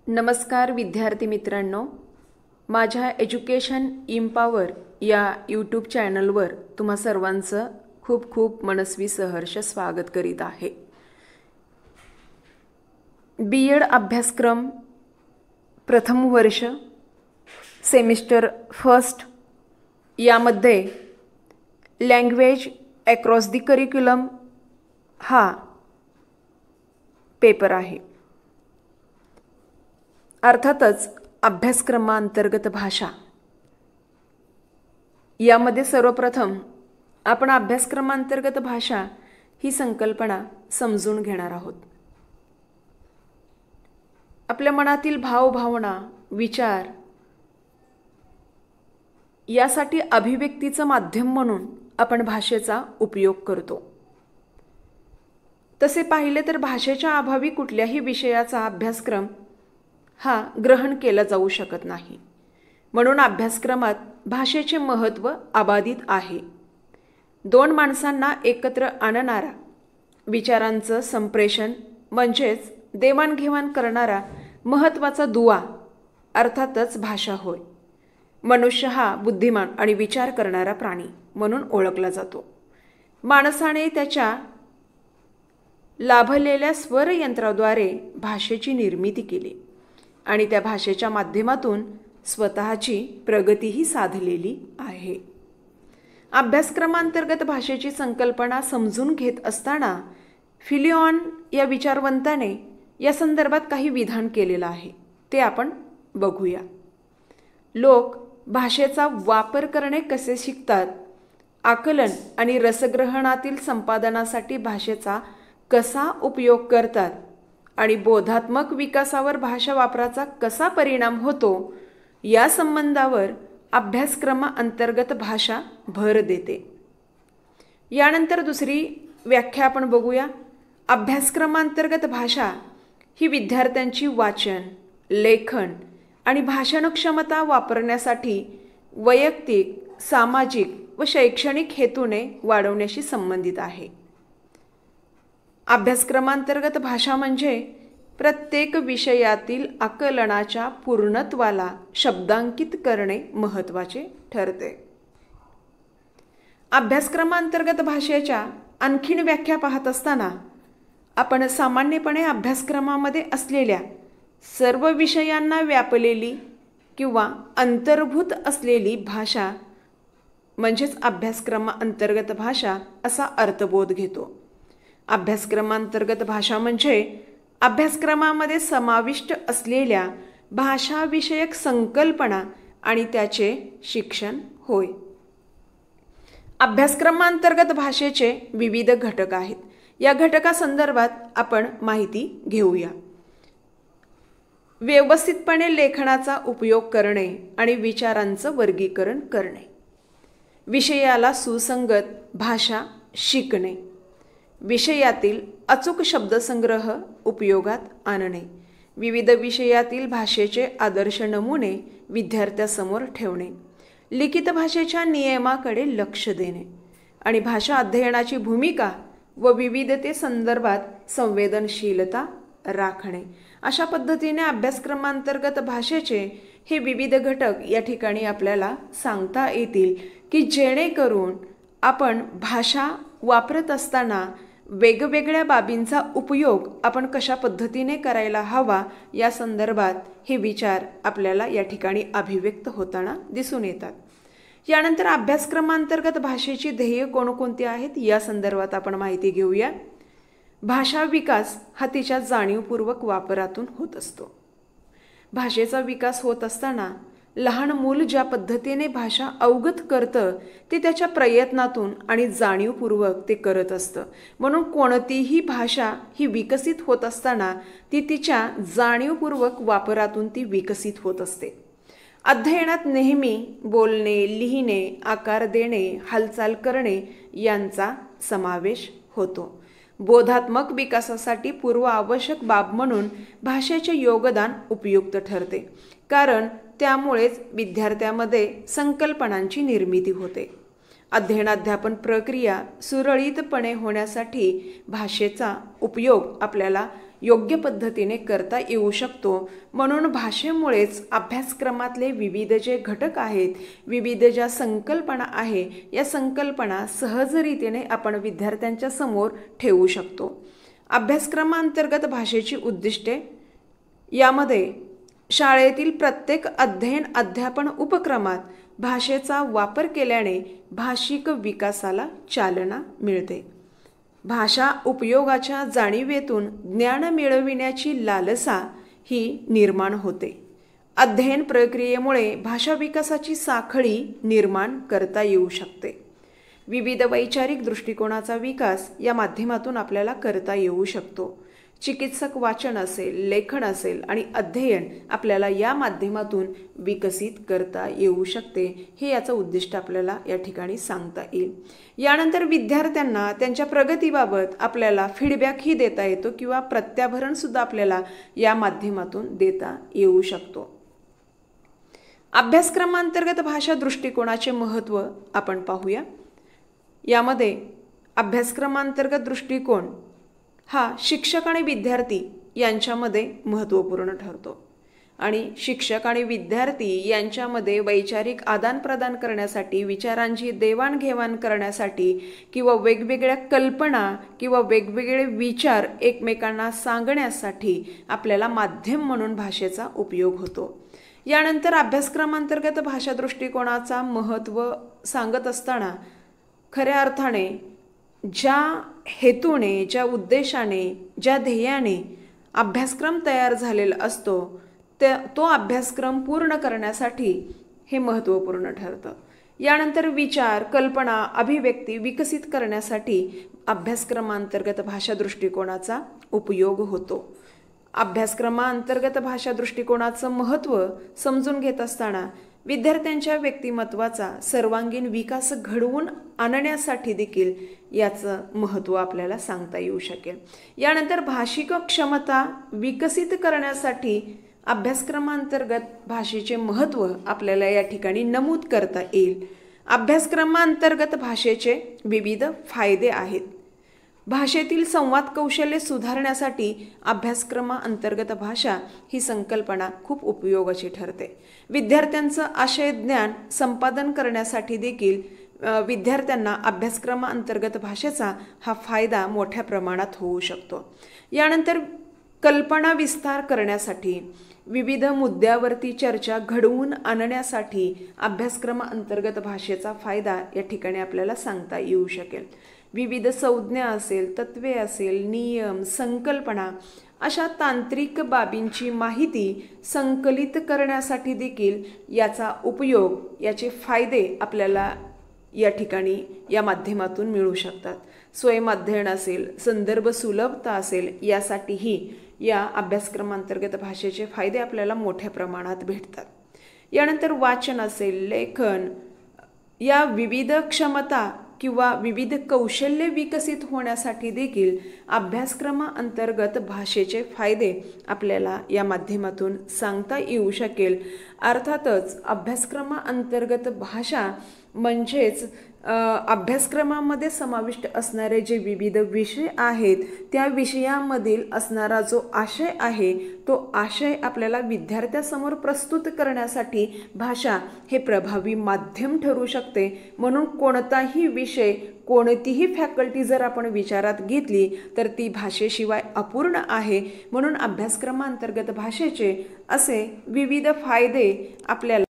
नमस्कार विद्यार्थी मित्रांनो, माझ्या एज्युकेशन इम्पॉवर या यूट्यूब चॅनलवर तुम्हा सर्वांचं खूप खूप मनस्वी सहर्ष स्वागत करीत आहे। बीएड अभ्यासक्रम प्रथम वर्ष सेमिस्टर फर्स्ट यामध्ये लँग्वेज अक्रॉस द करिक्युलम हा पेपर आहे। अर्थातच अभ्यासक्रमांतर्गत भाषा यामध्ये सर्वप्रथम आपण अभ्यासक्रमांतर्गत भाषा ही संकल्पना समजून घेणार आहोत। आपल्या मनातील भावभावना, विचार यासाठी अभिव्यक्तीचं माध्यम म्हणून आपण भाषेचा उपयोग करतो। तसे पाहिले तर भाषेच्या अभावी कुठल्याही विषयाचा अभ्यासक्रम हा ग्रहण केला जाऊ शकत नाही। म्हणून अभ्यासक्रमात भाषेचे महत्त्व अबाधित आहे। दोन माणसांना एकत्र आणणारा, विचारांचं संप्रेषण म्हणजेच देवाणघेवाण करणारा महत्त्वाचा दुवा अर्थातच भाषा होय। मनुष्य हा बुद्धिमान आणि विचार करणारा प्राणी म्हणून ओळखला जातो। माणसाने त्याच्या लाभलेल्या स्वरयंत्राद्वारे भाषेची निर्मिती केली आणि त्या भाषेच्या माध्यमातून स्वतःची प्रगतीही साधलेली आहे। अभ्यासक्रमांतर्गत भाषेची संकल्पना समजून घेत असताना फिलिऑन या विचारवंताने या संदर्भात काही विधान केलेलं आहे, ते आपण बघूया। लोक भाषेचा वापर करणे कसे शिकतात, आकलन आणि रसग्रहणातील संपादनासाठी भाषेचा कसा उपयोग करतात आणि बोधात्मक विकासावर भाषा वापराचा कसा परिणाम होतो या संबंधावर अभ्यासक्रमांतर्गत भाषा भर देते। यानंतर दुसरी व्याख्या आपण बघूया। अभ्यासक्रमांतर्गत भाषा ही विद्यार्थ्यांची वाचन, लेखन आणि भाषण क्षमता वापरण्यासाठी वैयक्तिक, सामाजिक व शैक्षणिक हेतूने वाढवण्याशी संबंधित आहे। अभ्यासक्रमांतर्गत भाषा म्हणजे प्रत्येक विषयातील आकलनाच्या पूर्णत्वाला शब्दांकित करणे महत्त्वाचे ठरते। अभ्यासक्रमांतर्गत भाषेच्या आणखीन व्याख्या पाहत असताना आपण सामान्यपणे अभ्यासक्रमामध्ये असलेल्या सर्व विषयांना व्यापलेली किंवा अंतर्भूत असलेली भाषा म्हणजेच अभ्यासक्रमांतर्गत भाषा असा अर्थबोध घेतो। अभ्यासक्रमांतर्गत भाषा म्हणजे अभ्यासक्रमामध्ये समाविष्ट असलेल्या भाषाविषयक संकल्पना आणि त्याचे शिक्षण होय। अभ्यासक्रमांतर्गत भाषेचे विविध घटक आहेत। या घटकासंदर्भात आपण माहिती घेऊया। व्यवस्थितपणे लेखनाचा उपयोग करणे आणि विचारांचं वर्गीकरण करणे, विषयाला सुसंगत भाषा शिकणे, विषयातील अचूक शब्दसंग्रह उपयोगात आणणे, विविध विषयातील भाषेचे आदर्श नमुने विद्यार्थ्यासमोर ठेवणे, लिखित भाषेच्या नियमाकडे लक्ष देणे आणि भाषा अध्ययनाची भूमिका व विविधतेसंदर्भात संवेदनशीलता राखणे, अशा पद्धतीने अभ्यासक्रमांतर्गत भाषेचे हे विविध घटक या ठिकाणी आपल्याला सांगता येतील की जेणेकरून आपण भाषा वापरत असताना वेगवेगळ्या बाबींचा उपयोग आपण कशा पद्धतीने करायला हवा या संदर्भात हे विचार आपल्याला या ठिकाणी अभिव्यक्त होताना दिसून येतात। यानंतर अभ्यासक्रमांतर्गत भाषेची ध्येय कोणकोणती आहेत या संदर्भात आपण माहिती घेऊया। भाषा विकास हा तिच्या जाणीवपूर्वक वापरातून होत असतो। भाषेचा विकास होत असताना लहान मूल ज्या पद्धतीने भाषा अवगत करतं ते त्याच्या प्रयत्नातून आणि जाणीवपूर्वक ते करत असतं। म्हणून कोणतीही भाषा ही विकसित होत असताना ती तिच्या जाणीवपूर्वक वापरातून ती विकसित होत असते। अध्ययनात नेहमी बोलणे, लिहिणे, आकार देणे, हालचाल करणे यांचा समावेश होतो। बोधात्मक विकासासाठी पूर्व आवश्यक बाब म्हणून भाषेचे योगदान उपयुक्त ठरते, कारण त्यामुळेच विद्यार्थ्यामध्ये संकल्पनांची निर्मिती होते। अध्ययनाध्यापन प्रक्रिया सुरळीतपणे होण्यासाठी भाषेचा उपयोग आपल्याला योग्य पद्धतीने करता येऊ शकतो। म्हणून भाषेमुळेच अभ्यासक्रमातले विविध जे घटक आहेत, विविध ज्या संकल्पना आहे, या संकल्पना सहजरितीने आपण विद्यार्थ्यांच्या समोर ठेवू शकतो। अभ्यासक्रमांतर्गत भाषेची उद्दिष्टे यामध्ये शाळेतील प्रत्येक अध्ययन अध्यापन उपक्रमात भाषेचा वापर केल्याने भाषिक विकासाला चालना मिळते। भाषा उपयोगाच्या जाणीवेतून ज्ञान मिळविण्याची लालसा ही निर्माण होते। अध्ययन प्रक्रियेमुळे भाषा विकासाची साखळी निर्माण करता येऊ शकते। विविध वैचारिक दृष्टिकोनाचा विकास या माध्यमातून आपल्याला करता येऊ शकतो। चिकित्सक वाचन असेल, लेखन असेल आणि अध्ययन आपल्याला या माध्यमातून विकसित करता येऊ शकते, हे याचं उद्दिष्ट आपल्याला या ठिकाणी सांगता येईल। यानंतर विद्यार्थ्यांना त्यांच्या प्रगतीबाबत आपल्याला फीडबॅकही देता येतो किंवा प्रत्याभरण सुद्धा आपल्याला या माध्यमातून देता येऊ शकतो। अभ्यासक्रमांतर्गत भाषा दृष्टिकोनाचे महत्त्व आपण पाहूया। यामध्ये अभ्यासक्रमांतर्गत दृष्टिकोन हा शिक्षक आणि विद्यार्थी यांच्यामध्ये महत्त्वपूर्ण ठरतो आणि शिक्षक आणि विद्यार्थी यांच्यामध्ये वैचारिक आदानप्रदान करण्यासाठी, विचारांची देवाणघेवाण करण्यासाठी किंवा वेगवेगळ्या कल्पना किंवा वेगवेगळे विचार एकमेकांना सांगण्यासाठी आपल्याला माध्यम म्हणून भाषेचा उपयोग होतो। यानंतर अभ्यासक्रमांतर्गत भाषा दृष्टिकोनाचा महत्त्व सांगत असताना खऱ्या अर्थाने ज्या हेतूने, ज्या उद्देशाने, ज्या ध्येयाने अभ्यासक्रम तयार झालेला असतो तो अभ्यासक्रम पूर्ण करण्यासाठी हे महत्त्वपूर्ण ठरतं। यानंतर विचार, कल्पना, अभिव्यक्ती विकसित करण्यासाठी अभ्यासक्रमांतर्गत भाषा दृष्टिकोनाचा उपयोग होतो। अभ्यासक्रमांतर्गत भाषा दृष्टिकोनाचं महत्त्व समजून घेत असताना विद्यार्थ्यांच्या व्यक्तिमत्वाचा सर्वांगीण विकास घडवून आणण्यासाठी देखील याचं महत्त्व आपल्याला सांगता येऊ शकेल। यानंतर भाषिक क्षमता विकसित करण्यासाठी अभ्यासक्रमांतर्गत भाषेचे महत्त्व आपल्याला या ठिकाणी नमूद करता येईल। अभ्यासक्रमांतर्गत भाषेचे विविध फायदे आहेत। भाषेतील संवाद कौशल्य सुधारण्यासाठी अभ्यासक्रमांतर्गत भाषा ही संकल्पना खूप उपयोगाची ठरते। विद्यार्थ्यांचं आशय ज्ञान संपादन करण्यासाठी देखील विद्यार्थ्यांना अभ्यासक्रमांतर्गत भाषेचा हा फायदा मोठ्या प्रमाणात होऊ शकतो। यानंतर कल्पना विस्तार करण्यासाठी, विविध मुद्द्यावरती चर्चा घडवून आणण्यासाठी अभ्यासक्रमांतर्गत भाषेचा फायदा या ठिकाणी आपल्याला सांगता येऊ शकेल। विविध संज्ञा असेल, तत्वे असेल, नियम, संकल्पना अशा तांत्रिक बाबींची माहिती संकलित करण्यासाठी देखील याचा उपयोग, याचे फायदे आपल्याला या ठिकाणी या माध्यमातून मिळू शकतात। स्वयंअध्ययन असेल, संदर्भ सुलभता असेल, यासाठीही या अभ्यासक्रमांतर्गत भाषेचे फायदे आपल्याला मोठ्या प्रमाणात भेटतात। यानंतर वाचन असेल, लेखन या विविध क्षमता किंवा विविध कौशल्य विकसित होण्यासाठी देखील अभ्यासक्रमांतर्गत भाषेचे फायदे आपल्याला या माध्यमातून सांगता येऊ शकेल। अर्थातच अभ्यासक्रमांतर्गत भाषा म्हणजेच अभ्यासक्रमामध्ये समाविष्ट असणारे जे विविध विषय आहेत त्या विषयामधील असणारा जो आशय आहे तो आशय आपल्याला विद्यार्थ्यासमोर प्रस्तुत करण्यासाठी भाषा हे प्रभावी माध्यम ठरू शकते। म्हणून कोणताही विषय, कोणतीही फॅकल्टी जर आपण विचारात घेतली तर ती भाषेशिवाय अपूर्ण आहे। म्हणून अभ्यासक्रमांतर्गत भाषेचे असे विविध फायदे आपल्याला